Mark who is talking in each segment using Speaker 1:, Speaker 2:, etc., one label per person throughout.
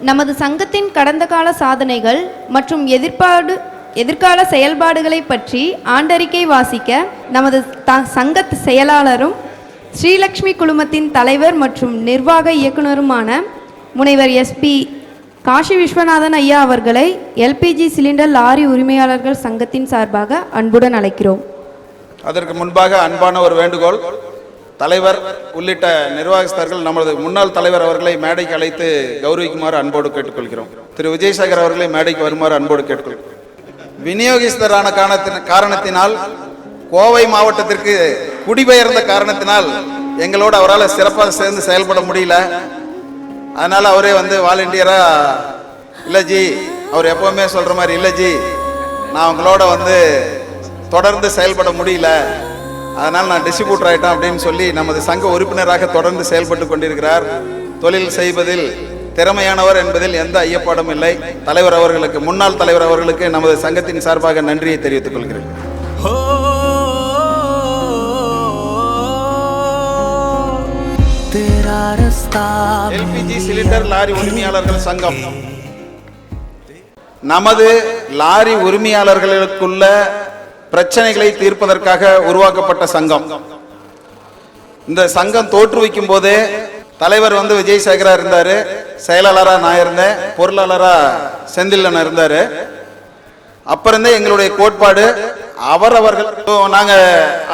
Speaker 1: நமது சங்கத்தின் கடந்த கால சாதனைகள் மற்றும் எதிர்கால செயல்பாடுகளை பற்றி ஆண்டறிக்கை வாசிக்க நமது சங்க செயலாளரும் ஸ்ரீலக்ஷ்மி குழுமத்தின் தலைவர் மற்றும் நிர்வாக இயக்குனருமான முனைவர் SP காஷி விஸ்வநாதன் ஐயா அவர்களை LPG சிலிண்டர் லாரி உரிமையாளர்கள் சங்கத்தின் சார்பாக அன்புடன் அழைக்கிறோம்.
Speaker 2: அதற்கு முன்பாக அன்பான ஒரு வேண்டுகோள், தலைவர் உள்ளிட்ட நிர்வாகஸ்தர்கள் நமது முன்னாள் தலைவர் அவர்களை மேடைக்கு அழைத்து கௌரவிக்குமாறு அன்போடு கேட்டுக்கொள்கிறோம். திரு விஜயசேகர் அவர்களை மேடைக்கு வருமாறு அன்போடு கேட்டுக்கொள்கிறோம். விநியோகிஸ்தரான காரணத்தினால் கோவை மாவட்டத்திற்கு குடிபெயர்ந்த காரணத்தினால் எங்களோடு அவரால் சிறப்பாக சேர்ந்து செயல்பட முடியல. அதனால் அவரே வாலண்டியரா இல்லை ஜி, அவர் எப்பவுமே சொல்ற மாதிரி இல்லை ஜி, நான் உங்களோட தொடர்ந்து செயல்பட முடியல, அதனால் நான் டிஸ்ட்ரிபியூட்டர் ஆகிட்டேன் அப்படின்னு சொல்லி நமது சங்க உறுப்பினராக தொடர்ந்து செயல்பட்டு கொண்டிருக்கிறார். தொழில் செய்வதில் திறமையானவர் என்பதில் எந்த ஐயப்பாடும் இல்லை. தலைவர் அவர்களுக்கு, முன்னாள் தலைவர் அவர்களுக்கு நமது சங்கத்தின் சார்பாக நன்றியை தெரிவித்துக் கொள்கிறேன். LPG சிலிண்டர் லாரி உரிமையாளர்கள் சங்கம் நமது லாரி உரிமையாளர்களுக்குள்ள பிரச்சனைகளை தீர்ப்பதற்காக உருவாக்கப்பட்ட சங்கம். இந்த சங்கம் தோற்றுவிக்கும் போதே தலைவர் விஜயசேகரா இருந்தாரு, செயலாளரா நான் இருந்தேன், பொருளாளரா செந்தில்லன் இருந்தாரு. அப்பிருந்தே எங்களுடைய கோட்பாடு அவர்கள் நாங்க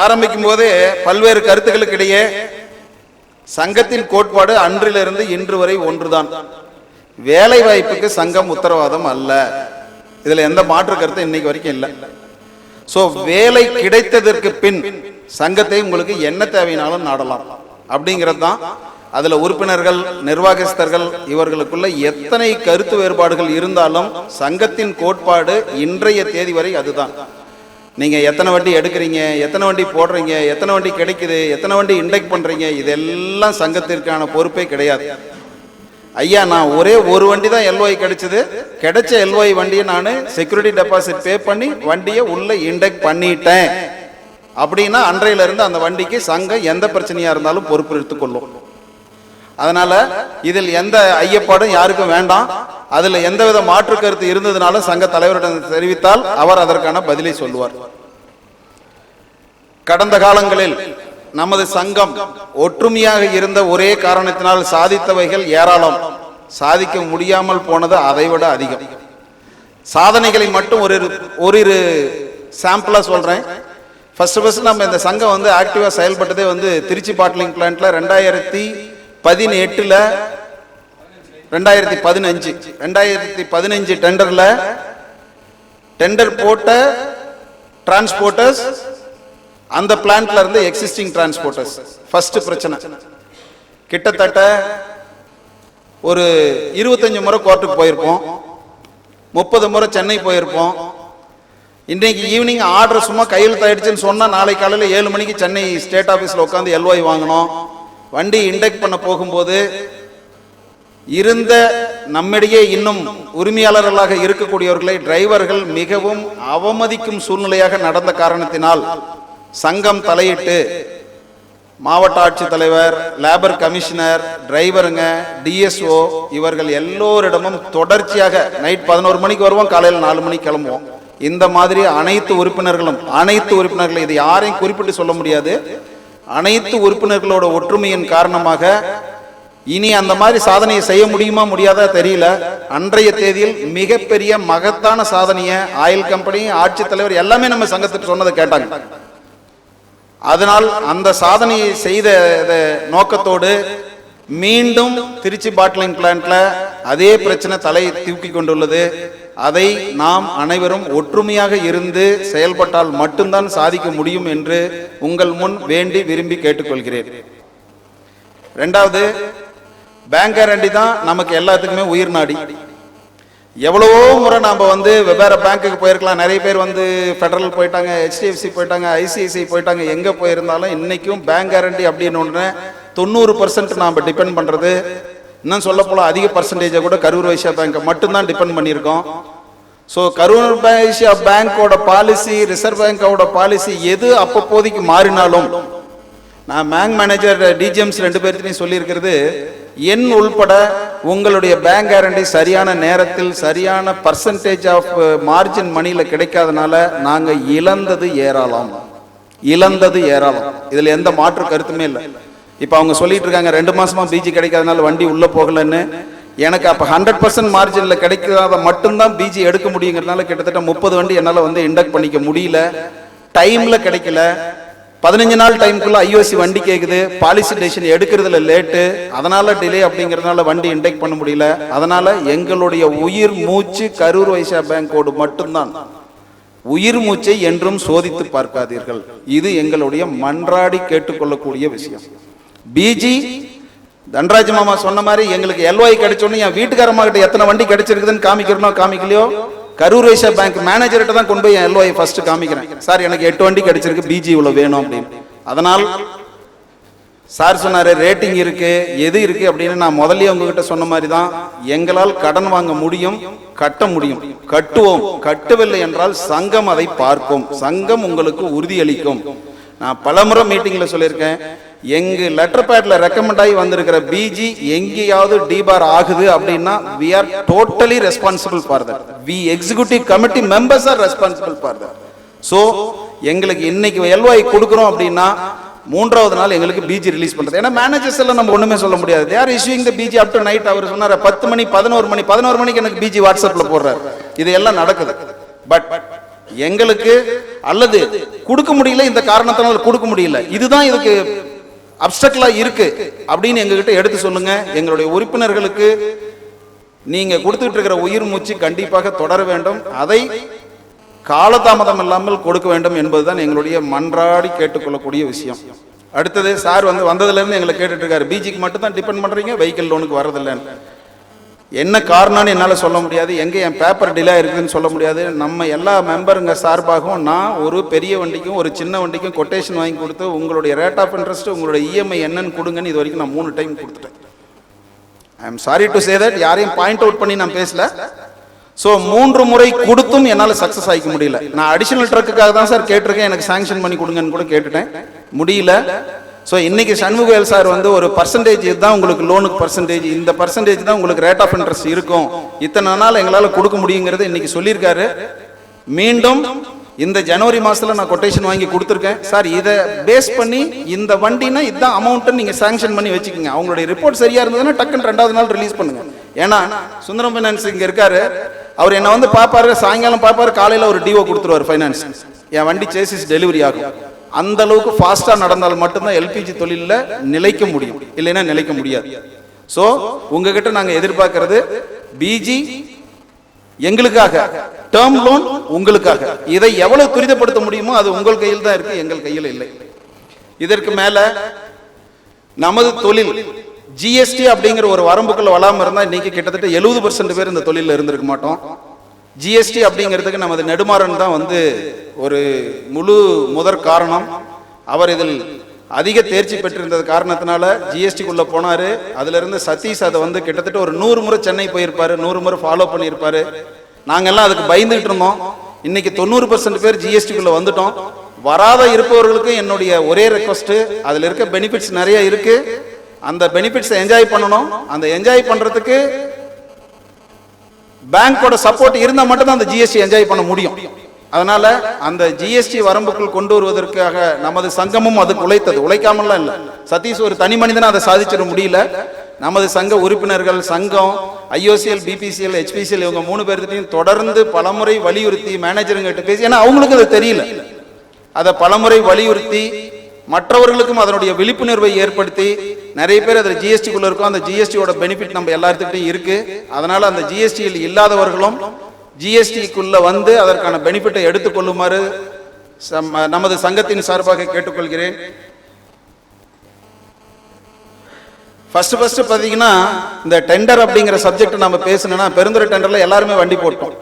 Speaker 2: ஆரம்பிக்கும் போது பல்வேறு கருத்துக்களுக்கு இடையே சங்கத்தின் கோட்பாடு அன்றிலிருந்து இன்று வரை ஒன்றுதான். வேலை வாய்ப்புக்கு சங்கம் உத்தரவாதம் அல்ல. இதுல எந்த மாற்று கருத்து இன்னைக்கு வரைக்கும் இல்லை. சோ வேலை கிடைத்ததற்கு பின் சங்கத்தை உங்களுக்கு என்ன தேவைனாலும் நாடலாம் அப்படிங்கிறது தான். அதுல உறுப்பினர்கள், நிர்வாகஸ்தர்கள் இவர்களுக்குள்ள எத்தனை கருத்து வேறுபாடுகள் இருந்தாலும் சங்கத்தின் கோட்பாடு இன்றைய தேதி வரை அதுதான். நீங்க எத்தனை வண்டி எடுக்கிறீங்க, எத்தனை வண்டி போடுறீங்க, எத்தனை வண்டி கிடைக்குது, எத்தனை வண்டி இண்டெக்ட் பண்றீங்க, இதெல்லாம் சங்கத்திற்கான பொறுப்பே கிடையாது. ஐயா, நான் ஒரே ஒரு வண்டி தான் LOI கிடைச்சது, கிடைச்ச LOI வண்டியை நான் செக்யூரிட்டி டெபாசிட் பே பண்ணி வண்டியை உள்ள இண்டெக்ட் பண்ணிட்டேன் அப்படின்னா அன்றையில இருந்து அந்த வண்டிக்கு சங்கம் எந்த பிரச்சனையா இருந்தாலும் பொறுப்பு எடுத்துக்கொள்ளும். அதனால இதில் எந்த ஐயப்பாடும் யாருக்கும் வேண்டாம். அதுல எந்தவித மாற்று கருத்து இருந்ததுனாலும் சங்க தலைவரிடம் தெரிவித்தால் அவர் அதற்கான பதிலை சொல்லுவார். கடந்த காலங்களில் நமது சங்கம் ஒற்றுமையாக இருந்த ஒரே காரணத்தினால் சாதித்தவைகள் ஏராளம், சாதிக்க முடியாமல் போனது அதைவிட அதிகம். சாதனைகளை மட்டும் ஒரு சாம்பிளா சொல்றேன். ஃபர்ஸ்ட் நம்ம இந்த சங்கம் ஆக்டிவா செயல்பட்டதே திருச்சி பாட்லிங் பிளான்ட்ல 2018 2015 டெண்டர்ல டெண்டர் போட்ட டிரான்ஸ்போர்ட்டர்ஸ் அந்த பிளான்ட்ல இருந்து எக்ஸிஸ்டிங் டிரான்ஸ்போர்ட்டர்ஸ். ஃபர்ஸ்ட் பிரச்சனை, கிட்டத்தட்ட ஒரு 25 முறை கோர்ட்டுக்கு போயிருப்போம், 30 முறை சென்னை போயிருப்போம். இன்றைக்கு ஈவினிங் ஆர்டர் சும்மா கையெழுத்து ஆயிடுச்சுன்னு சொன்னா நாளை காலையில் 7 மணிக்கு சென்னை ஸ்டேட் ஆஃபீஸில் உட்காந்து LOI வாங்கணும். வண்டி இண்டெக்ட் பண்ண போகும்போது இருந்த நம்மிடையே இன்னும் உரிமையாளர்களாக இருக்கக்கூடியவர்களை டிரைவர்கள் மிகவும் அவமதிக்கும் சூழ்நிலையாக நடந்த காரணத்தினால் சங்கம் தலையிட்டு மாவட்ட ஆட்சித்தலைவர், லேபர் கமிஷனர், டிரைவருங்க, DSO இவர்கள் எல்லோரிடமும் தொடர்ச்சியாக நைட் 11 மணிக்கு வருவோம், காலையில் 4 மணிக்கு கிளம்புவோம். இந்த மாதிரி அனைத்து உறுப்பினர்களும் இது யாரையும் குறிப்பிட்டு சொல்ல முடியாது, அனைத்து உறுப்பினர்களோட ஒற்றுமையின் காரணமாக இனி அந்த மாதிரி சாதனையை செய்ய முடியுமா முடியாதா தெரியல. அன்றைய தேதியில் மிகப்பெரிய மகத்தான சாதனையை ஆயில் கம்பெனி, ஆட்சித்தலைவர் எல்லாமே நம்ம சங்கத்துக்கு சொன்னதை கேட்டாங்க. அதனால் அந்த சாதனையை செய்த நோக்கத்தோடு மீண்டும் திருச்சி பாட்லிங் பிளான்ட்ல அதே பிரச்சனை தலை தூக்கி கொண்டுள்ளது. அதை நாம் அனைவரும் ஒற்றுமையாக இருந்து செயல்பட்டால் மட்டும்தான் சாதிக்க முடியும் என்று உங்கள் முன் வேண்டி விரும்பி கேட்டுக்கொள்கிறேன். ரெண்டாவது, பேங்க் கேரண்டி தான் நமக்கு எல்லாத்துக்குமே உயிர் நாடி. எவ்வளவோ முறை நாம வெவ்வேறு பேங்க்குக்கு போயிருக்கலாம். நிறைய பேர் ஃபெடரல் போயிட்டாங்க, HDFC போயிட்டாங்க, ICICI போயிட்டாங்க. எங்க போயிருந்தாலும் இன்னைக்கும் பேங்க் கேரண்டி அப்படின்னு ஒன்று 90% நாம டிபெண்ட் பண்றது. இன்னும் சொல்ல போல அதிக பர்சன்டேஜை கூட கரூர் வைஸ்யா பேங்க் மட்டும்தான் டிபெண்ட் பண்ணியிருக்கோம். ஸோ கரூர் வைஸ்யா பேங்கோட பாலிசி, ரிசர்வ் பேங்கோட பாலிசி எது அப்போதைக்கு மாறினாலும், நான் பேங்க் மேனேஜர் DGMs 2 பேர்த்தையும் சொல்லியிருக்கிறது, எண் உள்பட உங்களுடைய பேங்க் கேரண்டி சரியான நேரத்தில் சரியான பர்சன்டேஜ் ஆஃப் மார்ஜின் மணியில கிடைக்காதனால நாங்க இழந்தது ஏராளம். இதுல எந்த மாற்று கருத்துமே இல்லை. இப்ப அவங்க சொல்லிட்டு இருக்காங்க 2 மாசமா பிஜி கிடைக்காதனால வண்டி உள்ள போகலன்னு. எனக்கு அப்ப 100% மார்ஜின்ல கிடைக்காத மட்டும்தான் பிஜி எடுக்க முடியுங்கிறதுனால கிட்டத்தட்ட 30 வண்டி என்னால வந்து இண்டக்ட் பண்ணிக்க முடியல. டைம்ல கிடைக்கல. 15 நாள் டைமுக்குள்ள ஐஓசி வண்டி கேக்குது, பாலிசி டெசிஷன் எடுக்கிறதுல லேட்டு, அதனால டிலே அப்படிங்கறதுனால வண்டி இண்டெக்ட் பண்ண முடியல. அதனால எங்களுடைய உயிர் மூச்சு கரூர் வைஸ்யா பேங்கோடு மட்டும்தான். உயிர் மூச்சை என்றும் சோதித்து பார்க்காதீர்கள். இது எங்களுடைய மன்றாடி கேட்டுக்கொள்ளக்கூடிய விஷயம். பிஜி தன்ராஜ் மாமா சொன்ன மாதிரி எங்களுக்கு எல்ஒய் கிடைச்சோன்னு என் வீட்டுக்காரமா கிட்ட எத்தனை வண்டி கிடைச்சிருக்குதுன்னு காமிக்கிறனோ காமிக்கலையோ, கரூர் வைஸ்யா பேங்க் மேனேஜர்கிட்ட தான் கொண்டு போய் என் எல்ஒய் ஃபர்ஸ்ட் காமிக்கிறேன். சார் எனக்கு 8 வண்டி கிடைச்சிருக்கு, பிஜி இவ்வளவு வேணும் அப்படின்னு. அதனால் சார் சொன்னாரு ரேட்டிங் இருக்கு, எது இருக்கு அப்படின்னு. நான் முதல்ல உங்ககிட்ட சொன்ன மாதிரி தான், எங்களால் கடன் வாங்க முடியும், கட்ட முடியும், கட்டுவோம். கட்டவில்லை என்றால் சங்கம் அதை பார்க்கும், சங்கம் உங்களுக்கு உறுதியளிக்கும். நான் பலமுறை மீட்டிங்ல சொல்லியிருக்கேன், எங்க லெட்டர் பேட்ல ரெக்கமெண்ட் ஆகி வந்திருக்கிற பிஜி எங்கேயாவது டிபார் ஆகுது அப்படின்னா we are totally responsible for that. we executive committee members are responsible for that. so எங்களுக்கு இன்னைக்கு எல்ஒய் கொடுக்குறோம் அப்படின்னா 3வது நாள் எங்களுக்கு பிஜி ரிலீஸ் பண்றது. ஏன்னா மேனேஜர்ஸ் எல்லாம் நம்ம ஒண்ணுமே சொல்ல முடியாது. they are issuing the PG up to night. அவர் சொன்னாரு 10 மணி 11 மணிக்கு எனக்கு பிஜி வாட்ஸ்அப்ல போடுறாரு. இது எல்லாம் நடக்குது. பட் எங்களுக்கு அல்லது கொடுக்க முடியல, இந்த காரணத்தினால கொடுக்க முடியல, இதுதான் இதுக்கு அப்செக்ட்லா இருக்கு அப்படின்னு எங்ககிட்ட எடுத்து சொல்லுங்க. எங்களுடைய உறுப்பினர்களுக்கு நீங்க கொடுத்துட்டு இருக்கிற உயிர் மூச்சு கண்டிப்பாக தொடர வேண்டும். அதை காலதாமதம் இல்லாமல் கொடுக்க வேண்டும் என்பதுதான் எங்களுடைய மன்றாடி கேட்டுக்கொள்ளக்கூடிய விஷயம். அடுத்தது சார் வந்ததுல இருந்து எங்களை கேட்டுட்டு இருக்காரு, பிஜிக்கு மட்டும் தான் டிபெண்ட் பண்றீங்க, வெஹிக்கிள் லோனுக்கு வரதில்லைன்னு. என்ன காரணம்னு என்னால் சொல்ல முடியாது, எங்கே என் பேப்பர் டிலே இருக்குதுன்னு சொல்ல முடியாது. நம்ம எல்லா மெம்பருங்க சார்பாகவும் நான் ஒரு பெரிய வண்டிக்கும் ஒரு சின்ன வண்டிக்கும் கொட்டேஷன் வாங்கி கொடுத்து உங்களுடைய ரேட் ஆஃப் இன்ட்ரெஸ்ட் உங்களுடைய இஎம்ஐ என்னன்னு கொடுங்கன்னு இது வரைக்கும் நான் 3 டைம் கொடுத்துட்டேன். I am sorry to say that, யாரையும் பாயிண்ட் அவுட் பண்ணி நான் பேசல. ஸோ 3 முறை கொடுத்தும் என்னால் சக்ஸஸ் ஆகிக்க முடியல. நான் அடிஷனல் ட்ரக்குக்காக தான் சார் கேட்டிருக்கேன், எனக்கு சாங்ஷன் பண்ணி கொடுங்கன்னு கூட கேட்டுட்டேன், முடியல. ஸோ இன்னைக்கு சண்முகவேல் சார் ஒரு பர்சன்டேஜ் தான் உங்களுக்கு லோனுக்கு பர்சன்டேஜ், இந்த பர்சன்டேஜ் தான் உங்களுக்கு ரேட் ஆஃப் இன்ட்ரெஸ்ட் இருக்கும், இத்தனை நாள் எங்களால் கொடுக்க முடியுங்கிறது இன்னைக்கு சொல்லியிருக்காரு. மீண்டும் இந்த ஜனவரி மாசத்துல நான் கொட்டேஷன் வாங்கி கொடுத்துருக்கேன். சார் இதை பேஸ் பண்ணி இந்த வண்டினா இதுதான் அமௌண்ட் நீங்க சாங்ஷன் பண்ணி வச்சுக்கோங்க. அவங்களுடைய ரிப்போர்ட் சரியா இருந்ததுன்னா டக்குன்னு 2வது நாள் ரிலீஸ் பண்ணுங்க. ஏன்னா சுந்தரம் பைனான்ஸ் இங்க இருக்காரு, அவர் என்ன பாப்பாரு, சாயங்காலம் பாப்பாரு, காலையில ஒரு டிஓ கொடுத்துருவாரு ஃபைனான்ஸ், என் வண்டி சேசிஸ் டெலிவரி ஆகும். அந்த அளவுக்கு ஃபாஸ்டா நடந்தால் மட்டும்தான் எல்பிஜி தொழில நிலைக்க முடியும், இல்லைன்னா நிலைக்க முடியாது. சோ உங்ககிட்ட நாங்க எதிர்பார்க்கிறது பிஜி எங்களுக்காக, டேர்ம் லோன் உங்களுக்காக. இதை எவ்வளவு துரிதப்படுத்த முடியுமோ அது உங்கள் கையில் தான் இருக்கு, எங்கள் கையில் இல்லை. இதற்கு மேல நமது தொழில் ஜிஎஸ்டி அப்படிங்கிற ஒரு வரம்புக்குள்ள வளாம இருந்தா இன்னைக்கு கிட்டத்தட்ட 70% பேர் இந்த தொழில இருந்திருக்க மாட்டோம். ஜிஎஸ்டி அப்படிங்கிறதுக்கு நமது நெடுமாறன் தான் ஒரு முழு முதற் காரணம். அவர் இதில் அதிக தேர்ச்சி பெற்றிருந்தது காரணத்தினால ஜிஎஸ்டிக்குள்ள போனாரு. அதுல இருந்து சதீஷ் அதை கிட்டத்தட்ட ஒரு 100 முறை சென்னை போயிருப்பாரு, 100 முறை ஃபாலோ பண்ணியிருப்பாரு. நாங்கெல்லாம் அதுக்கு பயந்துகிட்டு இருந்தோம். இன்னைக்கு 90% பேர் ஜிஎஸ்டிக்குள்ள வந்துட்டோம். வராத இருப்பவர்களுக்கு என்னுடைய ஒரே ரெக்வஸ்ட், அதுல இருக்க பெனிஃபிட்ஸ் நிறைய இருக்கு, அந்த பெனிஃபிட்ஸ் என்ஜாய் பண்ணணும். அந்த என்ஜாய் பண்றதுக்கு பேங்கோட சப்போர்ட் இருந்தா மட்டும் தான் அந்த ஜிஎஸ்டி என்ஜாய் பண்ண முடியும். அதனால அந்த ஜிஎஸ்டி வரம்புக்குள் கொண்டு வருவதற்காக நமது சங்கமும் அதுக்கு உழைத்தது, உழைக்காமலாம் இல்லை. சதீஷ் ஒரு தனி மனிதனா அதை சாதிச்சிட முடியல. நமது சங்க உறுப்பினர்கள், சங்கம், ஐஓசிஎல், பிபிசிஎல், ஹெச்பிசிஎல் இவங்க 3 பேர்கிட்டையும் தொடர்ந்து பலமுறை வலியுறுத்தி மேனேஜருங்கிட்ட பேசி, ஏன்னா அவங்களுக்கு அது தெரியல, அதை பலமுறை வலியுறுத்தி மற்றவர்களுக்கும் அதனுடைய விழிப்புணர்வை ஏற்படுத்தி நிறைய பேர் அதில் ஜிஎஸ்டிக்குள்ள இருக்கும். அந்த ஜிஎஸ்டியோட பெனிஃபிட் நம்ம எல்லாத்துக்கிட்டையும் இருக்கு. அதனால அந்த ஜிஎஸ்டியில் இல்லாதவர்களும் ஜிஎஸ்டிக்குள்ள அதற்கான பெனிஃபிட்டை எடுத்துக்கொள்ளுமாறு நமது சங்கத்தின் சார்பாக கேட்டுக்கொள்கிறேன். ஃபர்ஸ்ட் பாத்தீங்கன்னா இந்த டெண்டர் அப்படிங்கிற சப்ஜெக்ட் நம்ம பேசணும்னா, பெருந்துறை டெண்டர்ல எல்லாருமே வண்டி போட்டோம்,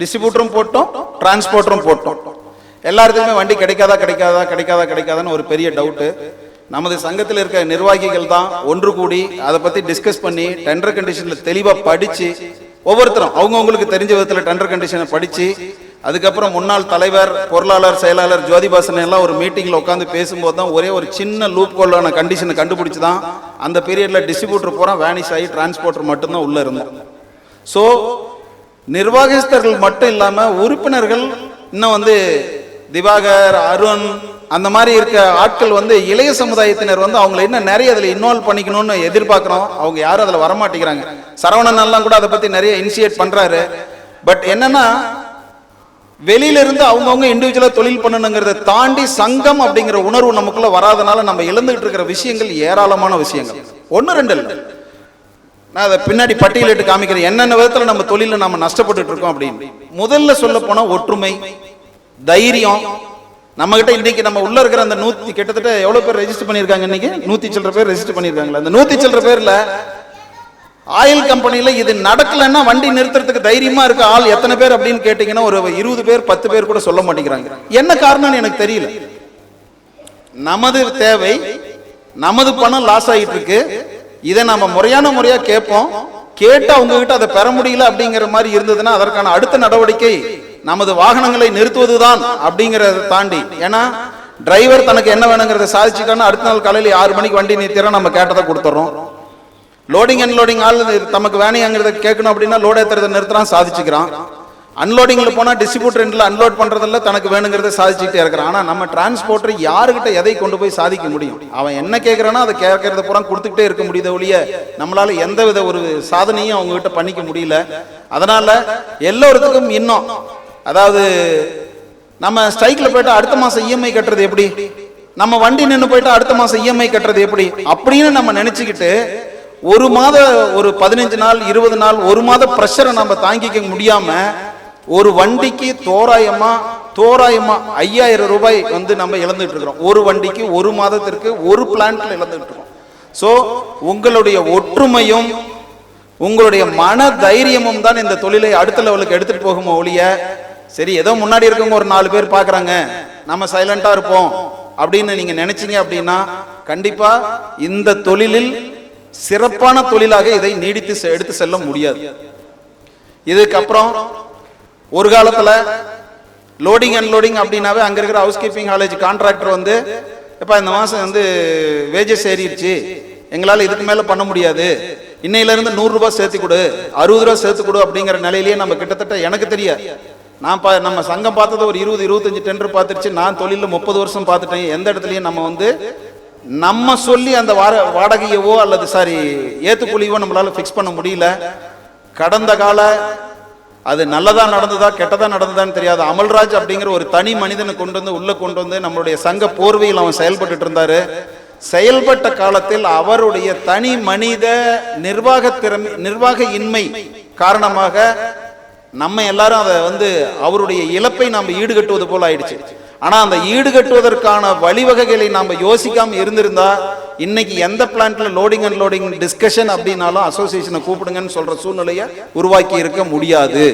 Speaker 2: டிஸ்ட்ரிபியூட்டரும் போட்டோம், டிரான்ஸ்போர்ட்டரும் போட்டோம். எல்லாருக்குமே வண்டி கிடைக்காதான்னு ஒரு பெரிய டவுட்டு. நமது சங்கத்தில் இருக்க நிர்வாகிகள் தான் ஒன்று கூடி அதை பத்தி டிஸ்கஸ் பண்ணி டெண்டர் கண்டிஷன்ல தெளிவா படிச்சு, ஒவ்வொருத்தரும் அவங்கவுங்களுக்கு தெரிஞ்ச விதத்துல டெண்டர் கண்டிஷனை படிச்சு அதுக்கப்புறம் முன்னாள் தலைவர், பொருளாளர், செயலாளர் ஜோதிபாசன் எல்லாம் ஒரு மீட்டிங்கில் உட்காந்து பேசும்போது தான் ஒரே ஒரு சின்ன லூப் கோலான கண்டிஷனை கண்டுபிடிச்சி தான் அந்த பீரியடில் டிஸ்ட்ரிபியூட்டர் பூரா வேனிஷ் ஆகி டிரான்ஸ்போர்ட்டர் மட்டும்தான் உள்ளே இருந்தோம். ஸோ நிர்வாகஸ்தர்கள் மட்டும் இல்லாமல் உறுப்பினர்கள் இன்னும் வந்து திவாகர், அருண் அந்த மாதிரி இருக்க ஆட்கள் வந்து இளைய சமுதாயத்தினர் வந்து அவங்களை இன்னும் நிறைய அதில் இன்வால்வ் பண்ணிக்கணும்னு எதிர்பார்க்குறோம். அவங்க யாரும் அதில் வரமாட்டேங்கிறாங்க. சரவணன் எல்லாம் கூட அதை பற்றி நிறைய இனிஷியேட் பண்ணுறாரு. பட் என்னன்னா வெளியிலிருந்து அவங்கவுங்க இண்டிவிஜுவலா தொழில் பண்ணணுங்கிறத தாண்டி சங்கம் அப்படிங்கிற உணர்வு நமக்குள்ள வராதனால நம்ம இழந்துகிட்டு இருக்கிற விஷயங்கள் ஏராளமான விஷயங்கள். ஒன்னு ரெண்டு இல்லை, நான் அதை பின்னாடி பட்டியலிட்டு காமிக்கிறேன் என்னென்ன விதத்துல நம்ம தொழில நம்ம நஷ்டப்பட்டு இருக்கோம் அப்படின்னு. முதல்ல சொல்ல போனா ஒற்றுமை, தைரியம். நம்ம கிட்ட இன்னைக்கு நம்ம உள்ள இருக்கிற அந்த கிட்டத்தட்ட எவ்வளவு பேர் ரெஜிஸ்டர் பண்ணிருக்காங்க? இன்னைக்கு 100 சில்லற பேர் ரெஜிஸ்டர் பண்ணிருக்காங்களா? அந்த 100 சில்லற பேர்ல ஆயில் கம்பெனில இது நடக்கலன்னா வண்டி நிறுத்துறதுக்கு தைரியமா இருக்க ஆள் எத்தனை பேர் அப்படின்னு கேட்டீங்கன்னா ஒரு 20 பேர் 10 பேர் கூட சொல்ல மாட்டேங்கிறாங்க. என்ன காரணம்னு எனக்கு தெரியல. நமது தேவை, நமது பணம் லாஸ் ஆகிட்டு இருக்கு. இதை நம்ம முறையா கேட்போம். கேட்டு அவங்க கிட்ட அதை பெற முடியல அப்படிங்கிற மாதிரி இருந்ததுன்னா அதற்கான அடுத்த நடவடிக்கை நமது வாகனங்களை நிறுத்துவதுதான் அப்படிங்கறத தாண்டி. ஏன்னா டிரைவர் தனக்கு என்ன வேணுங்கிறத சாதிச்சுட்டான்னா அடுத்த நாள் காலையில் 6 மணிக்கு வண்டி நிறுத்தினா நம்ம கேட்டதை கொடுத்துறோம். லோடிங் அன்லோடிங் ஆள் நமக்கு வேணையாங்கிறத கேட்கணும் அப்படின்னா லோட் ஏற்றுறதை நிறுத்துறான், சாதிச்சுக்கிறான். அன்லோடிங்ல போனா டிஸ்ட்ரிபியூட்டர் எண்ட்ல அன்லோட் பண்றதில்ல, தனக்கு வேணுங்கிறத சாதிச்சுட்டே இருக்கிறான். ஆனா நம்ம டிரான்ஸ்போர்ட்டர் யாருக்கிட்ட எதை கொண்டு போய் சாதிக்க முடியும்? அவன் என்ன கேட்கறானோ அதை கேட்கறத பூரா கொடுத்துக்கிட்டே இருக்க முடியுத ஒழிய நம்மளால எந்தவித ஒரு சாதனையும் அவங்க கிட்ட பண்ணிக்க முடியல. அதனால எல்லோருக்கும் இன்னும் அதாவது நம்ம ஸ்ட்ரைக்ல போயிட்டு அடுத்த மாசம் இஎம்ஐ கட்டுறது எப்படி, நம்ம வண்டி நின்று போயிட்டு அடுத்த மாசம் இஎம்ஐ கட்டுறது எப்படி அப்படின்னு நம்ம நினைச்சுக்கிட்டு ஒரு மாத ஒரு 15 நாள் 20 நாள் ஒரு மாத பிரஷரை நம்ம தாங்கிக்க முடியாம ஒரு வண்டிக்கு தோராயமா 5000 ரூபாய் வந்து நம்ம இழந்துட்டு இருக்கிறோம். ஒரு வண்டிக்கு ஒரு மாதத்திற்கு ஒரு பிளான்ட்ல இழந்துட்டு இருக்கோம். சோ உங்களுடைய ஒற்றுமையும் உங்களுடைய மன தைரியமும் தான் இந்த தொழிலை அடுத்த லெவலுக்கு எடுத்துட்டு போகுமோ ஒழிய சரி ஏதோ முன்னாடி இருக்கவங்க ஒரு 4 பேர் பாக்குறாங்க நம்ம சைலண்டா இருப்போம் அப்படின்னு நீங்க நினைச்சீங்க அப்படின்னா கண்டிப்பா இந்த தொழிலில் சிறப்பான தொழிலாக இதை நீடித்து எடுத்து செல்ல முடியாது. இதுக்கப்புறம் ஒரு காலத்துல லோடிங் அன்லோடிங் அப்படின்னாவே அங்க இருக்கிற ஹவுஸ் கீப்பிங் காலேஜ் கான்ட்ராக்டர் வந்து எப்ப இந்த மாசம் வந்து வேஜஸ் ஏறிடுச்சு, எங்களால இதுக்கு மேல பண்ண முடியாது, இன்னையில இருந்து 100 ரூபாய் சேர்த்து கொடு, 60 ரூபாய் சேர்த்து கொடு அப்படிங்கிற நிலையிலேயே நம்ம கிட்டத்தட்ட எனக்கு தெரியாது. நான் நம்ம சங்கம் பார்த்தது ஒரு 20-25 டெண்டர் பார்த்துருச்சு. நான் தொழில 30 வருஷம் பார்த்துட்டேன். எந்த இடத்துலயும் நம்ம வந்து நம்ம சொல்லி அந்த வாடகையவோ அல்லது ஏத்துக்குழியவோ நம்மளால பிக்ஸ் பண்ண முடியல. கடந்த கால அது நல்லதா நடந்ததா கெட்டதா நடந்ததான்னு தெரியாது. அமல்ராஜ் அப்படிங்கிற ஒரு தனி மனிதனை உள்ள கொண்டு வந்து நம்மளுடைய சங்க போர்வையில் அவன் செயல்பட்டு இருந்தாரு. செயல்பட்ட காலத்தில் அவருடைய தனி மனித நிர்வாக இன்மை காரணமாக நம்ம எல்லாரும் அதை வந்து அவருடைய இழப்பை நாம் ஈடுகட்டுவது போல ஆயிடுச்சு. ஆனா அந்த ஈடுகட்டுவதற்கான வழிவகைகளை நாம யோசிக்காம இருந்திருந்தா இன்னைக்கு எந்த பிளான்ட்ல லோடிங் அண்ட் லோடிங் டிஸ்கஷன் அப்படின்னாலும் அசோசியேஷனை கூப்பிடுங்கன்னு சொல்ற சூழ்நிலையை உருவாக்கி இருக்க முடியாது.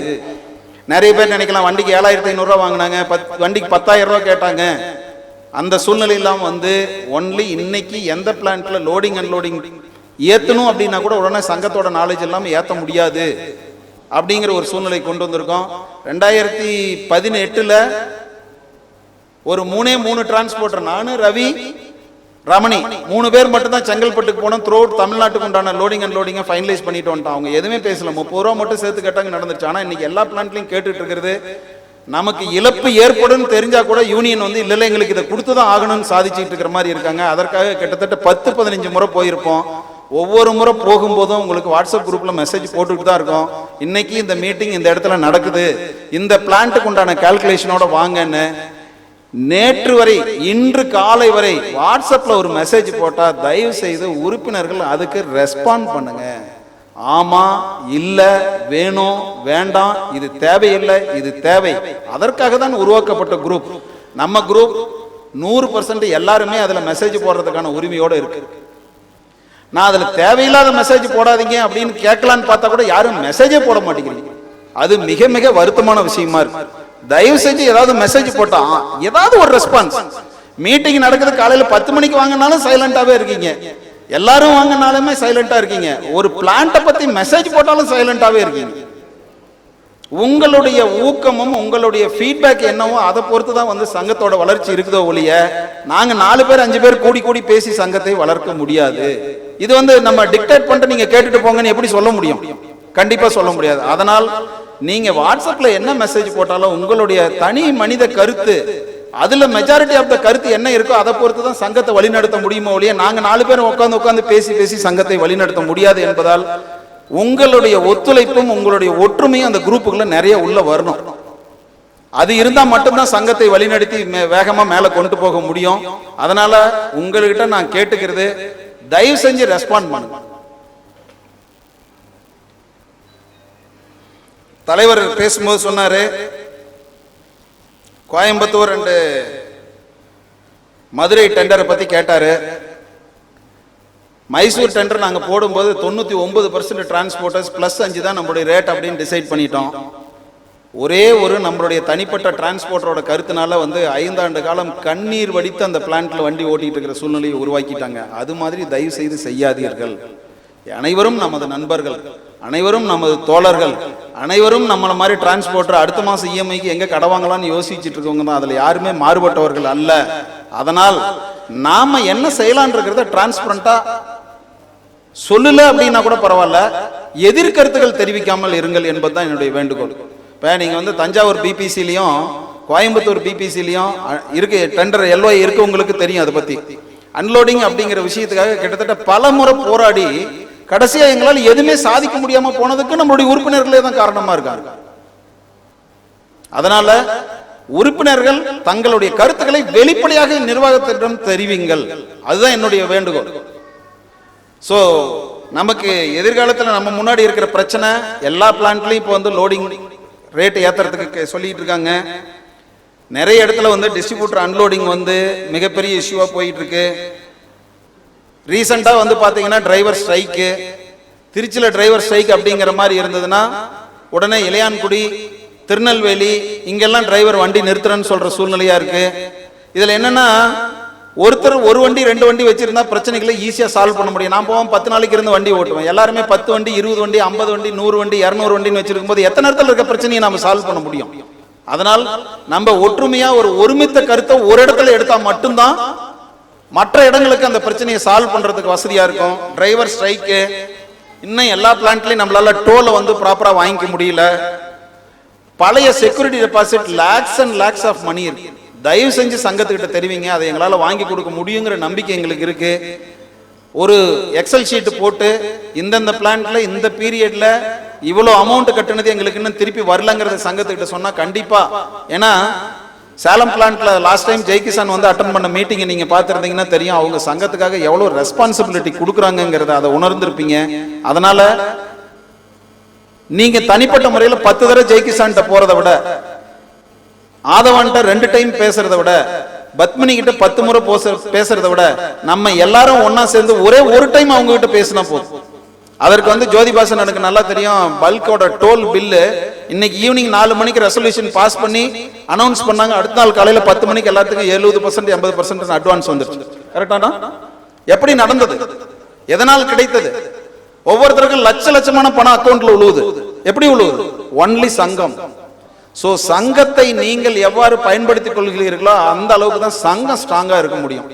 Speaker 2: நிறைய பேர் நினைக்கலாம் வண்டிக்கு 7500 ரூபாய் வாங்கினாங்க, வண்டிக்கு 10,000 ரூபாய் கேட்டாங்க. அந்த சூழ்நிலையெல்லாம் வந்து ஒன்லி இன்னைக்கு எந்த பிளான்ட்ல லோடிங் அண்ட் லோடிங் ஏத்தணும் அப்படின்னா கூட உடனே சங்கத்தோட நாலேஜ் இல்லாம ஏத்த முடியாது அப்படிங்கிற ஒரு சூழ்நிலை கொண்டு வந்திருக்கோம். 2018 ஒரு 3 டிரான்ஸ்போர்ட்டர், நானு ரவி ரமணி 3 பேர் மட்டும் தான் செங்கல்பட்டுக்கு போனோம். த்ரூ அவுட் தமிழ்நாட்டுக்கு உண்டான லோடிங் அண்ட் லோடிங்கை ஃபைனலைஸ் பண்ணிட்டு வந்துட்டோம். அவங்க எதுவுமே பேசல, 30 ரூபா மட்டும் சேர்த்து கேட்டாங்க, நடந்துச்சு. ஆனா இன்னைக்கு எல்லா பிளான்ட்லையும் கேட்டுட்டு இருக்கிறது நமக்கு இழப்பு ஏற்படும் தெரிஞ்சா கூட யூனியன் வந்து இல்ல எங்களுக்கு இதை கொடுத்துதான் ஆகணும்னு சாதிச்சுட்டு இருக்கிற மாதிரி இருக்காங்க. அதற்காக கிட்டத்தட்ட 10-15 முறை போயிருப்போம். ஒவ்வொரு முறை போகும்போதும் உங்களுக்கு வாட்ஸ்அப் குரூப்ல மெசேஜ் போட்டுட்டு தான் இருக்கோம். இன்னைக்கு இந்த மீட்டிங் இந்த இடத்துல நடக்குது, இந்த பிளான்ட்டுக்கு உண்டான கால்குலேஷனோட வாங்கன்னு நேற்று வரை இன்று காலை வரை வாட்ஸ்அப்ல ஒரு மெசேஜ் போட்டா தயவு செய்து உறுப்பினர்கள் அதுக்கு ரெஸ்பாண்ட் பண்ணுங்க. ஆமா இல்ல வேணும் வேண்டாம், இது தேவையில்லை இது தேவை. அதற்காக தான் உருவாக்கப்பட்ட குரூப். நம்ம குரூப் 100% எல்லாருமே அதுல மெசேஜ் போடுறதுக்கான உரிமையோட இருக்கு. நான் அதுல தேவையில்லாத மெசேஜ் போடாதீங்க அப்படின்னு கேட்கலான்னு பார்த்தா கூட யாரும் மெசேஜே போட மாட்டேங்கிறீங்க. அது மிக மிக வருத்தமான விஷயமா இருக்கு. தயவு செஞ்சு ஏதாவது மெசேஜ் போட்டா ஏதாவது ஒரு ரெஸ்பான்ஸ். மீட்டிங் நடக்குது காலையில 10 மணிக்கு வாங்கினாலும் சைலண்டாவே இருக்கீங்க, எல்லாரும் வாங்கினாலுமே சைலண்டா இருக்கீங்க, ஒரு பிளான்ட்டை பத்தி மெசேஜ் போட்டாலும் சைலண்டாவே இருக்கீங்க. உங்களுடைய ஊக்கமும் உங்களுடைய ஃபீட்பேக் என்னவோ அதை பொறுத்து தான் வந்து சங்கத்தோட வளர்ச்சி இருக்குதோ ஒழிய நாங்க 4 பேர் 5 பேர் கூடி கூடி பேசி சங்கத்தை வளர்க்க முடியாது. இது வந்து நம்ம டிக்டேட் பண்ணிட்டு நீங்க கேட்டுட்டு போங்கன்னு எப்படி சொல்ல முடியும்? கண்டிப்பா சொல்ல முடியாது. அதனால் நீங்க வாட்ஸ்அப்ல என்ன மெசேஜ் போட்டாலும் உங்களுடைய தனி மனித கருத்து, அதுல மெஜாரிட்டி ஆஃப் த கருத்து என்ன இருக்கோ அதை பொறுத்து தான் சங்கத்தை வழிநடத்த முடியுமோ ஒழிய நாங்க 4 பேர் உட்கார்ந்து பேசி சங்கத்தை வழிநடத்த முடியாது என்பதால் உங்களுடைய ஒத்துழைப்பும் உங்களுடைய ஒற்றுமையும் அந்த குரூப்புக்குள்ள நிறைய உள்ள வரணும். அது இருந்தா மட்டும்தான் சங்கத்தை வழிநடத்தி வேகமா மேல கொண்டு போக முடியும். அதனால உங்ககிட்ட நான் கேட்டுக்கிறது, தயவு செஞ்சு ரெஸ்பாண்ட் பண்ணுங்க. தலைவர் பேசும்போது சொன்னாரு, கோயம்புத்தூர் அண்ட் மதுரை டெண்டரை பத்தி கேட்டாரு. மைசூர் டெண்டர் நாங்க போடும்போது 99% டிரான்ஸ்போர்ட்டர்ஸ் +5 தான் நம்மளுடைய ரேட் அப்படின்னு டிசைட் பண்ணிட்டோம். ஒரே ஒரு நம்மளுடைய தனிப்பட்ட டிரான்ஸ்போர்ட்டரோட கருத்துனால வந்து 5 ஆண்டு காலம் கண்ணீர் வடித்து அந்த பிளான்ட்ல வண்டி ஓட்டிட்டு இருக்கிற சூழ்நிலையை உருவாக்கிட்டாங்க. அது மாதிரி தயவு செய்து செய்யாதீர்கள். அனைவரும் நமது நண்பர்கள், அனைவரும் நமது தோழர்கள், அனைவரும் நம்மள மாதிரி டிரான்ஸ்போர்ட்டர் அடுத்த மாசம் இஎம்ஐக்கு எங்க கடை வாங்கலாம்னு யோசிச்சுட்டு இருக்கவங்க தான். அதுல யாருமே மாறுபட்டவர்கள் அல்ல. அதனால் நாம என்ன செய்யலான் இருக்கிறத டிரான்ஸ்பரண்டா சொல்லல அப்படின்னா கூட பரவாயில்ல, எதிர்கருத்துகள் தெரிவிக்காமல் இருங்கள் என்பதுதான் என்னுடைய வேண்டுகோள். இப்ப நீங்க வந்து தஞ்சாவூர் பிபிசிலையும் கோயம்புத்தூர் பிபிசிலையும் இருக்கு டெண்டர் எல்ஓஐ இருக்கு, உங்களுக்கு தெரியும். அதை பத்தி அன்லோடிங் அப்படிங்கிற விஷயத்துக்காக கிட்டத்தட்ட பல முறை போராடி கடைசியா எங்களால் எதுவுமே சாதிக்க முடியாம போனதுக்கு நம்மளுடைய உறுப்பினர்களே தான் காரணமா இருக்காங்க. அதனால உறுப்பினர்கள் தங்களுடைய கருத்துக்களை வெளிப்படையாக நிர்வாகத்திடம் தெரிவிங்கள், அதுதான் என்னுடைய வேண்டுகோள். சோ நமக்கு எதிர்காலத்தில் நம்ம முன்னாடி இருக்கிற பிரச்சனை, எல்லா பிளான்ட்லயும் இப்போ வந்து லோடிங் ரேட் ஏத்துறதுக்கு சொல்லிட்டு இருக்காங்க. நிறைய இடத்துல வந்து டிஸ்ட்ரிபியூட்டர் அன்லோடிங் வந்து மிகப்பெரிய இஷ்யூவா போயிட்டு இருக்கு. ரீசெண்டா வந்து பாத்தீங்கன்னா டிரைவர் ஸ்ட்ரைக்கு, திருச்சியில டிரைவர் ஸ்ட்ரைக் அப்படிங்கிற மாதிரி இருந்ததுன்னா உடனே இளையான்குடி, திருநெல்வேலி இங்கெல்லாம் டிரைவர் வண்டி நிறுத்துறேன்னு சொல்ற சூழ்நிலையா இருக்கு. இதுல என்னன்னா, ஒருத்தர் ஒரு வண்டி 2 வண்டி வச்சிருந்தா பிரச்சனைகளை ஈஸியா சால்வ் பண்ண முடியும். நான் போவோம் 10 நாளைக்கு இருந்து வண்டி ஓட்டுவேன். எல்லாருமே 10 வண்டி 20 வண்டி 50 வண்டி 100 வண்டி 200 வண்டின்னு வச்சிருக்கும் போது எத்தனை நேரத்தில் இருக்க பிரச்சனையை நம்ம சால்வ் பண்ண முடியும்? அதனால் நம்ம ஒற்றுமையா ஒரு ஒருமித்த கருத்தை ஒரு இடத்துல எடுத்தா மட்டும்தான் மற்ற இடங்களுக்கு அந்த பிரச்சனையை சால்வ் பண்றதுக்கு வசதியா இருக்கும். டிரைவர் ஸ்ட்ரைக்கு இன்னும் எல்லா பிளான்ட்லயும் நம்மளால டோலை வந்து ப்ராப்பரா வாங்கிக்க முடியல. பழைய security deposit lakhs and lakhs of money இருக்கு. தயவு செஞ்சு சங்கத்துக்கிட்ட தெரிவிங்க, அதை எங்களால வாங்கி கொடுக்க முடியுங்கிற நம்பிக்கை எங்களுக்கு இருக்கு. ஒரு எக்ஸல் ஷீட் போட்டு இந்தந்த பிளான்ட்ல இந்த பீரியட்ல இவ்வளவு அமௌண்ட் கட்டுனது எங்களுக்கு இன்னும் திருப்பி வரலங்கிறத சங்கத்துக்கிட்ட சொன்னா கண்டிப்பா. ஏன்னா சேலம் பிளான்ட்ல லாஸ்ட் டைம் ஜெய்கிசான் வந்து அட்டன் பண்ண மீட்டிங் நீங்க பார்த்திருந்தீங்கன்னா தெரியும், அவங்க சங்கத்துக்காக எவ்வளவு ரெஸ்பான்சிபிலிட்டி கொடுக்குறாங்கிறத அதை உணர்ந்திருப்பீங்க. அதனால நீங்க தனிப்பட்ட முறையில் 10 தடவை ஜெய்கிசான் போறதை விட, ஆதவன்ட்ட 2 டைம் பேசுறதை விட, பத்மினி கிட்ட 10 முறை பேசுறதை விட நம்ம எல்லாரும் ஒன்னா சேர்ந்து ஒரே ஒரு டைம் அவங்க கிட்ட பேசினா போதும். அதற்கு வந்து ஜோதிபாசன் எனக்கு நல்லா தெரியும், பல்கோட டோல் பில்லு இன்னைக்கு ஈவினிங் 4 மணிக்கு ரெசல்யூஷன் பாஸ் பண்ணி அனௌன்ஸ் பண்ணாங்க. அடுத்த நாள் காலையில 10 மணிக்கு எல்லாத்துக்கும் 70% 80% அட்வான்ஸ் வந்துருச்சு. கரெக்டானா? எப்படி நடந்தது? எதனால் கிடைத்தது? ஒவ்வொருத்தருக்கும் லட்சமான பணம் அக்கௌண்ட்ல உழுவுது. எப்படி உழுவுது? ஒன்லி சங்கம். சோ சங்கத்தை நீங்கள் எவ்வாறு பயன்படுத்திக் கொள்கிறீர்களோ அந்த அளவுக்கு தான் சங்கம் ஸ்ட்ராங்கா இருக்க முடியும்.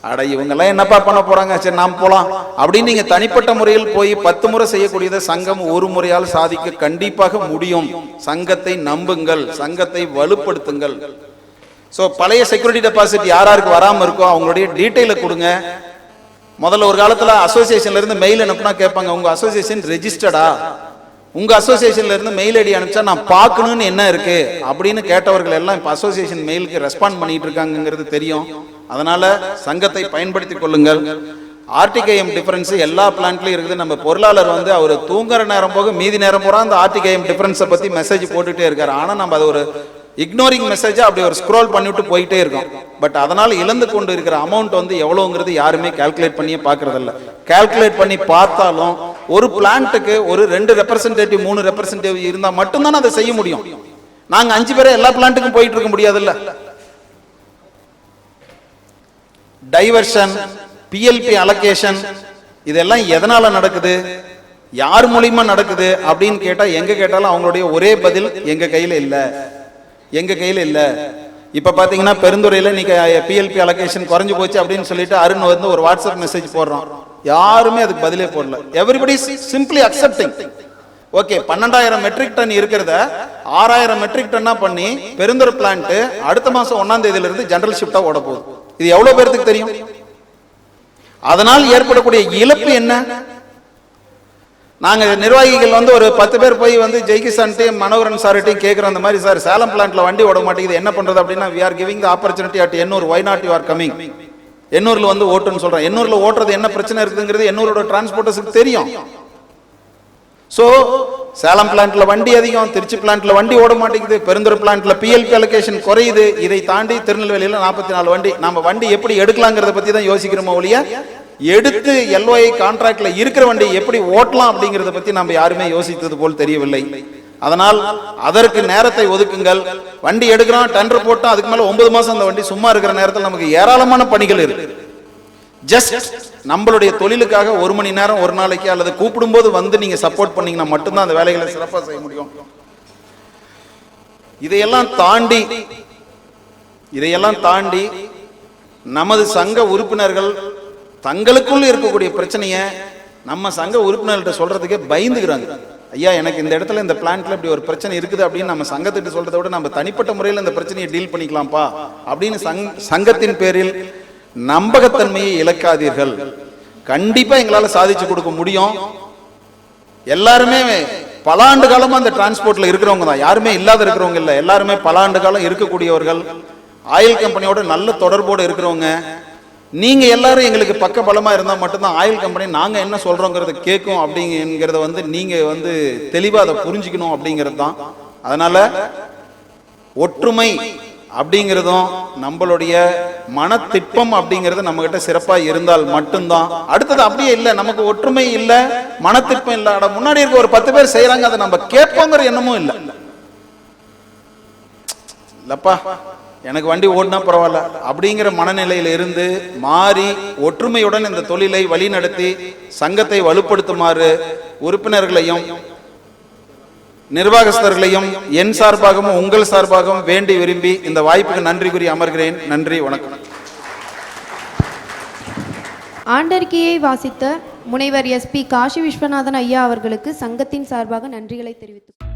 Speaker 2: அட இவங்க எல்லாம் என்னப்பா பண்ண போறாங்க, சரி நாம் போலாம் அப்படின்னு நீங்க தனிப்பட்ட முறையில் போய் 10 முறை செய்யக்கூடியதை சங்கம் ஒரு முறையால் சாதிக்க கண்டிப்பாக முடியும். சங்கத்தை நம்புங்கள், சங்கத்தை வலுப்படுத்துங்கள். சோ பழைய செக்யூரிட்டி டெபாசிட் யாராருக்கு வராம இருக்கோ அவங்களுடைய டீட்டெயில கொடுங்க. முதல்ல ஒரு காலத்துல அசோசியேஷன்ல இருந்து மெயில் அனுப்புனா கேட்பாங்க, உங்க அசோசியேஷன் ரெஜிஸ்டர்டா, உங்க அசோசியேஷன்ல இருந்து மெயில் ஐடி அனுப்பிச்சா நான் பார்க்கணும்னு என்ன இருக்கு அப்படின்னு கேட்டவர்கள் எல்லாம் இப்ப அசோசியேஷன் மெயிலுக்கு ரெஸ்பாண்ட் பண்ணிட்டு இருக்காங்கிறது தெரியும். அதனால சங்கத்தை பயன்படுத்திக் கொள்ளுங்கள். ஆர்டிகேஎம் டிஃபரன்ஸ் எல்லா பிளான்ட்லயும் இருக்குது. நம்ம பொருளாளர் வந்து அவர் தூங்குற நேரம் போக மீதி நேரம் போற அந்த ஆர்டிகேஎம் டிஃபரன்ஸை பத்தி மெசேஜ் போட்டுட்டே இருக்காரு. ஆனா நம்ம அது ஒரு இக்னோரிங் மெசேஜா அப்படி ஒரு ஸ்க்ரோல் பண்ணிவிட்டு போயிட்டே இருக்கும். பட் அதனால இழந்து கொண்டு இருக்கிற அமௌண்ட் வந்து எவ்வளவுங்கிறது யாருமே கால்குலேட் பண்ணியே பாக்குறது இல்ல. கால்குலேட் பண்ணி பார்த்தாலும் ஒரு பிளான்ட்டுக்கு ஒரு 2 ரெப்ரசன்டேட்டிவ் 3 ரெப்ரசன்டேட்டிவ் இருந்தா மட்டும்தான் அதை செய்ய முடியும். நாங்க 5 பேரை எல்லா பிளான்ட்டுக்கும் போயிட்டு இருக்க முடியாது இல்ல. டைவர்ஷன், பிஎல்பி அலோகேஷன் இதெல்லாம் எதனால நடக்குது? யார் மூலியமா நடக்குது அப்படின்னு கேட்டா எங்க கேட்டாலும் அவங்களுடைய ஒரே பதில் எங்க கையில இல்ல, எங்க கையில இல்ல. இப்ப பாத்தீங்கன்னா பெருந்துறையில நீங்க பிஎல்பி அலோகேஷன் குறைஞ்சு போச்சு அப்படின்னு சொல்லிட்டு அருண் வந்து ஒரு வாட்ஸ்அப் மெசேஜ் போடுறோம், யாருமே அதுக்கு பதிலே போடல. Everybody simply accepting. Okay, 12,000 metric ton இருக்கிறத 6,000 மெட்ரிக் டன்னா பண்ணி பெருந்துறை பிளான்ட் அடுத்த மாசம் 1ஆம் தேதியில இருந்து ஜெனரல் ஷிப்டா ஓட போகுது. இது எவ்வளவு பேருக்கு தெரியும்? அதனால் ஏற்படக்கூடிய இழப்பு என்ன? நாங்க நிர்வாகிகள் வந்து ஒரு 10 பேர் போய் வந்து ஜெய்கிசான்ட்டையும் மனோகரன் சார்ட்டையும் கேட்கிறோம், அந்த மாதிரி சார் சேலம் பிளான்ட்ல வண்டி ஓட மாட்டேங்குது, என்ன பண்றது அப்படின்னா, we are giving the opportunity at Ennore, why not you are coming? எண்ணூர்ல வந்து ஓட்டுன்னு சொல்றேன். எண்ணூர்ல ஓட்டுறது என்ன பிரச்சனை இருக்குங்கிறது எண்ணூரோட டிரான்ஸ்போர்ட்டர்ஸுக்கு தெரியும். சோ சேலம் பிளான்ட்ல வண்டி அதிகம், திருச்சி பிளான்ட்ல வண்டி ஓட மாட்டேங்குது, பெருந்துறை பிளான்ட்ல பிஎல்பி அலோகேஷன் குறையுது. இதை தாண்டி திருநெல்வேலியில 44 வண்டி. நம்ம வண்டி எப்படி எடுக்கலாங்கிறத பத்தி தான் யோசிக்கிறோமோ ஒழிய, எடுத்து எல்ஓஐ கான்ட்ராக்ட்ல இருக்கிற வண்டி எப்படி ஓட்டலாம் அப்படிங்கறத பத்தி நம்ம யாருமே யோசித்தது போல் தெரியவில்லை. அதனால் அதற்கு நேரத்தை ஒதுக்குங்கள். வண்டி எடுக்கிறோம், டெண்டர் போட்டோம், அதுக்கு மேல 9 மாசம் அந்த வண்டி சும்மா இருக்கிற நேரத்தில் நமக்கு ஏராளமான பணிகள் இருக்கு. ஜஸ்ட் நம்மளுடைய தொழிலுக்காக 1 மணி நேரம் ஒரு நாளைக்கு அல்லது கூப்பிடும்போது வந்து நீங்க சப்போர்ட் பண்ணீங்கன்னா மட்டும்தான் அந்த வேலைகளை சிறப்பாக செய்ய முடியும். இதையெல்லாம் தாண்டி நமது சங்க உறுப்பினர்கள் தங்களுக்குள்ள இருக்கக்கூடிய பிரச்சனையை நம்ம சங்க உறுப்பினர்கள்ட்ட சொல்றதுக்கே பயந்துக்கிறாங்க. ஐயா, எனக்கு இந்த இடத்துல இந்த பிளான்ட்ல இப்படி ஒரு பிரச்சனை இருக்குது அப்படின்னு நம்ம சங்கத்திட்ட சொல்றதை விட நம்ம தனிப்பட்ட முறையில் இந்த பிரச்சனையை டீல் பண்ணிக்கலாம்ப்பா அப்படின்னு சங்கத்தின் பேரில் நம்பகத்தன்மையை இழக்காதீர்கள். கண்டிப்பா எங்களால சாதிச்சு கொடுக்க முடியும். எல்லாருமே பல ஆண்டு காலமா அந்த டிரான்ஸ்போர்ட்ல இருக்கிறவங்க தான், யாருமே இல்லாத இருக்கிறவங்க இல்ல, எல்லாருமே பல ஆண்டு காலம் இருக்கக்கூடியவர்கள், ஆயில் கம்பெனியோட நல்ல தொடர்போடு இருக்கிறவங்க. நீங்க எல்லாரும் எங்களுக்கு பக்க பலமா இருந்தா மட்டும்தான் ஆயில் கம்பெனி நாங்க என்ன சொல்றோங்கிறத கேட்கும் அப்படிங்கிறத வந்து நீங்க வந்து தெளிவா அதை புரிஞ்சுக்கணும் அப்படிங்கிறது தான். அதனால ஒற்றுமை அப்படிங்கிறதும் நம்மளுடைய மனத்திட்பம் அப்படிங்கிறது நம்ம கிட்ட சிறப்பா இருந்தால் மட்டும்தான். அடுத்தது அப்படியே இல்லை, நமக்கு ஒற்றுமை இல்லை, மனத்திட்பம் இல்லை, முன்னாடி இருக்க ஒரு 10 பேர் செய்யறாங்க அதை நம்ம கேட்போங்கிற எண்ணமும் இல்லை. இல்லப்பா எனக்கு வண்டி ஓடினா பரவாயில்ல அப்படிங்கிற மனநிலையில இருந்து மாறி ஒற்றுமையுடன் இந்த தொழிலை வழிநடத்தி சங்கத்தை வலுப்படுத்துமாறு உறுப்பினர்களையும் நிர்வாகஸ்தர்களையும் என் சார்பாகவும் உங்கள் சார்பாகவும் வேண்டி விரும்பி இந்த வாய்ப்புக்கு நன்றி கூறி அமர்கிறேன். நன்றி, வணக்கம்.
Speaker 1: ஆண்டறிக்கையை வாசித்த முனைவர் SP காசி விஸ்வநாதன் ஐயா அவர்களுக்கு சங்கத்தின் சார்பாக நன்றிகளை தெரிவித்துக்